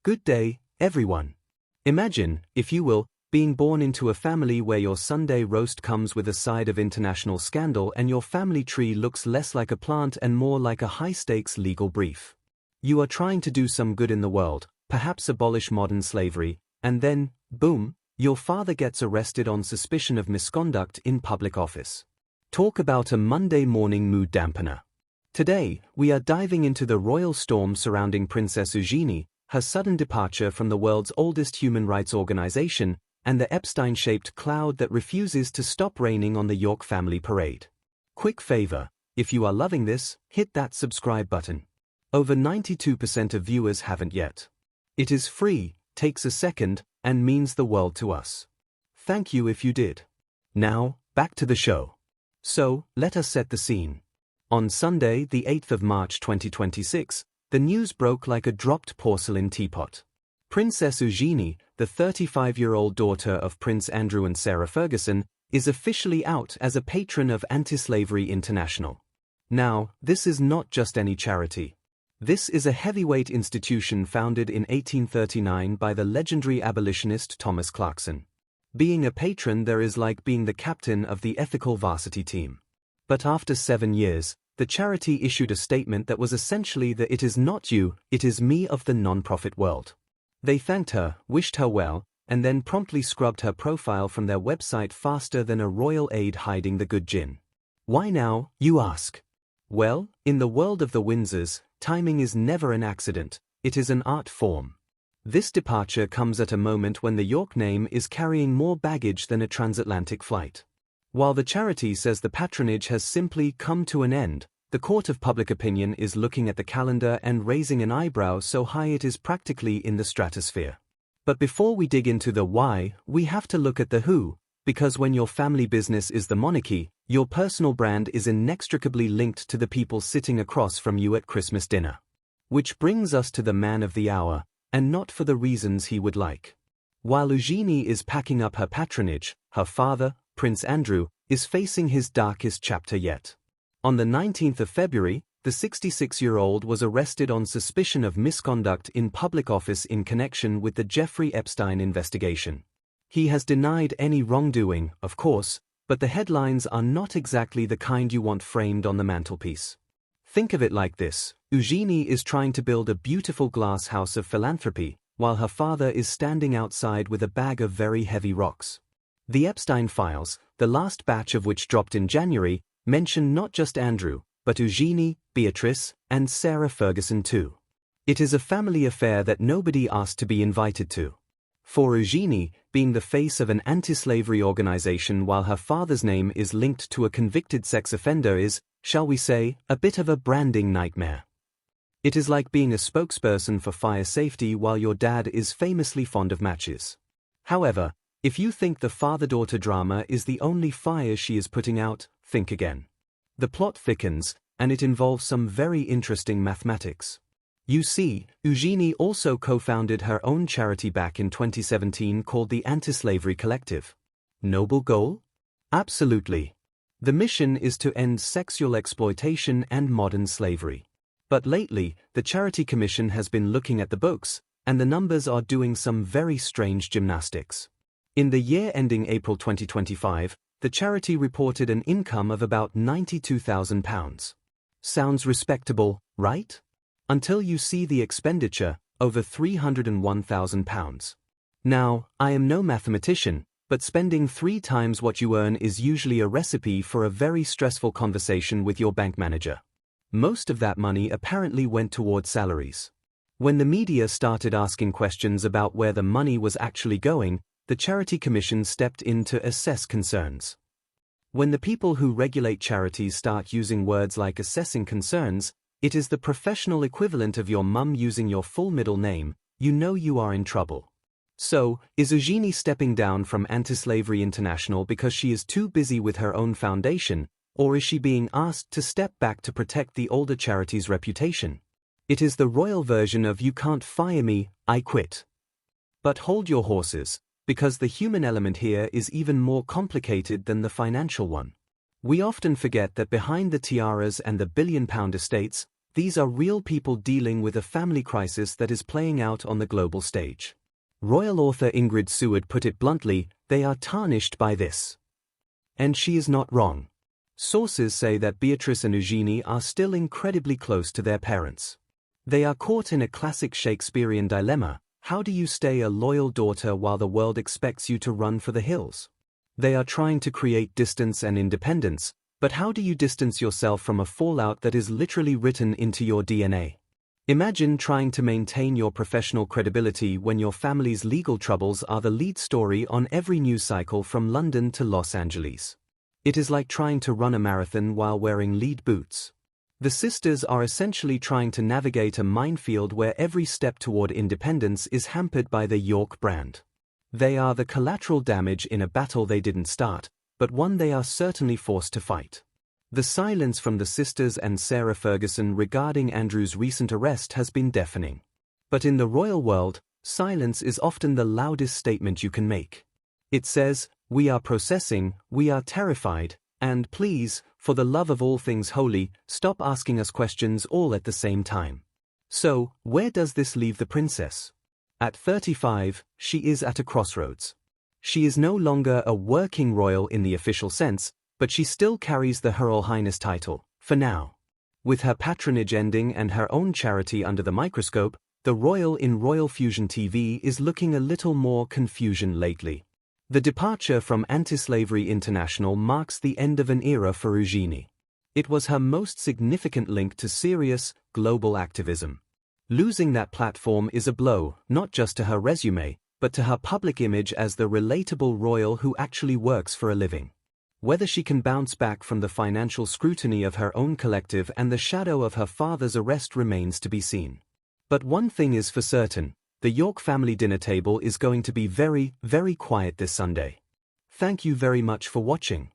Good day, everyone. Imagine, if you will, being born into a family where your Sunday roast comes with a side of international scandal and your family tree looks less like a plant and more like a high-stakes legal brief. You are trying to do some good in the world, perhaps abolish modern slavery, and then, boom, your father gets arrested on suspicion of misconduct in public office. Talk about a Monday morning mood dampener. Today, we are diving into the royal storm surrounding Princess Eugenie, her sudden departure from the world's oldest human rights organization, and the Epstein-shaped cloud that refuses to stop raining on the York family parade. Quick favor, if you are loving this, hit that subscribe button. Over 92% of viewers haven't yet. It is free, takes a second, and means the world to us. Thank you if you did. Now, back to the show. So, let us set the scene. On Sunday, the 8th of March 2026, the news broke like a dropped porcelain teapot. Princess Eugenie, the 35-year-old daughter of Prince Andrew and Sarah Ferguson, is officially out as a patron of Anti-Slavery International. Now, this is not just any charity. This is a heavyweight institution founded in 1839 by the legendary abolitionist Thomas Clarkson. Being a patron there is like being the captain of the ethical varsity team. But after 7 years, the charity issued a statement that was essentially the "it is not you, it is me" of the non-profit world. They thanked her, wished her well, and then promptly scrubbed her profile from their website faster than a royal aide hiding the good gin. Why now, you ask? Well, in the world of the Windsors, timing is never an accident, it is an art form. This departure comes at a moment when the York name is carrying more baggage than a transatlantic flight. While the charity says the patronage has simply come to an end, the court of public opinion is looking at the calendar and raising an eyebrow so high it is practically in the stratosphere. But before we dig into the why, we have to look at the who, because when your family business is the monarchy, your personal brand is inextricably linked to the people sitting across from you at Christmas dinner. Which brings us to the man of the hour, and not for the reasons he would like. While Eugenie is packing up her patronage, her father, Prince Andrew, is facing his darkest chapter yet. On the 19th of February, the 66-year-old was arrested on suspicion of misconduct in public office in connection with the Jeffrey Epstein investigation. He has denied any wrongdoing, of course, but the headlines are not exactly the kind you want framed on the mantelpiece. Think of it like this: Eugenie is trying to build a beautiful glass house of philanthropy, while her father is standing outside with a bag of very heavy rocks. The Epstein files, the last batch of which dropped in January, mention not just Andrew, but Eugenie, Beatrice, and Sarah Ferguson too. It is a family affair that nobody asked to be invited to. For Eugenie, being the face of an anti-slavery organization while her father's name is linked to a convicted sex offender is, shall we say, a bit of a branding nightmare. It is like being a spokesperson for fire safety while your dad is famously fond of matches. However, if you think the father-daughter drama is the only fire she is putting out, think again. The plot thickens, and it involves some very interesting mathematics. You see, Eugenie also co-founded her own charity back in 2017 called the Anti-Slavery Collective. Noble goal? Absolutely. The mission is to end sexual exploitation and modern slavery. But lately, the Charity Commission has been looking at the books, and the numbers are doing some very strange gymnastics. In the year ending April 2025, the charity reported an income of about £92,000. Sounds respectable, right? Until you see the expenditure, over £301,000. Now, I am no mathematician, but spending 3 times what you earn is usually a recipe for a very stressful conversation with your bank manager. Most of that money apparently went towards salaries. When the media started asking questions about where the money was actually going, the Charity Commission stepped in to assess concerns. When the people who regulate charities start using words like assessing concerns, it is the professional equivalent of your mum using your full middle name, you know you are in trouble. So, is Eugenie stepping down from Anti-Slavery International because she is too busy with her own foundation, or is she being asked to step back to protect the older charity's reputation? It is the royal version of "you can't fire me, I quit." But hold your horses, because the human element here is even more complicated than the financial one. We often forget that behind the tiaras and the billion-pound estates, These are real people dealing with a family crisis that is playing out on the global stage. Royal author Ingrid Seward put it bluntly, they are tarnished by this. And she is not wrong. Sources say that Beatrice and Eugenie are still incredibly close to their parents. They are caught in a classic Shakespearean dilemma: how do you stay a loyal daughter while the world expects you to run for the hills? They are trying to create distance and independence, but how do you distance yourself from a fallout that is literally written into your DNA? Imagine trying to maintain your professional credibility when your family's legal troubles are the lead story on every news cycle from London to Los Angeles. It is like trying to run a marathon while wearing lead boots. The sisters are essentially trying to navigate a minefield where every step toward independence is hampered by the York brand. They are the collateral damage in a battle they didn't start, but one they are certainly forced to fight. The silence from the sisters and Sarah Ferguson regarding Andrew's recent arrest has been deafening. But in the royal world, silence is often the loudest statement you can make. It says, we are processing, we are terrified, and please, for the love of all things holy, stop asking us questions all at the same time. So, where does this leave the princess? At 35, she is at a crossroads. She is no longer a working royal in the official sense, but she still carries the Her Royal Highness title, for now. With her patronage ending and her own charity under the microscope, the royal in Royal Fusion TV is looking a little more confusion lately. The departure from Anti-Slavery International marks the end of an era for Eugenie. It was her most significant link to serious, global activism. Losing that platform is a blow, not just to her resume, but to her public image as the relatable royal who actually works for a living. Whether she can bounce back from the financial scrutiny of her own collective and the shadow of her father's arrest remains to be seen. But one thing is for certain. The York family dinner table is going to be very, very quiet this Sunday. Thank you very much for watching.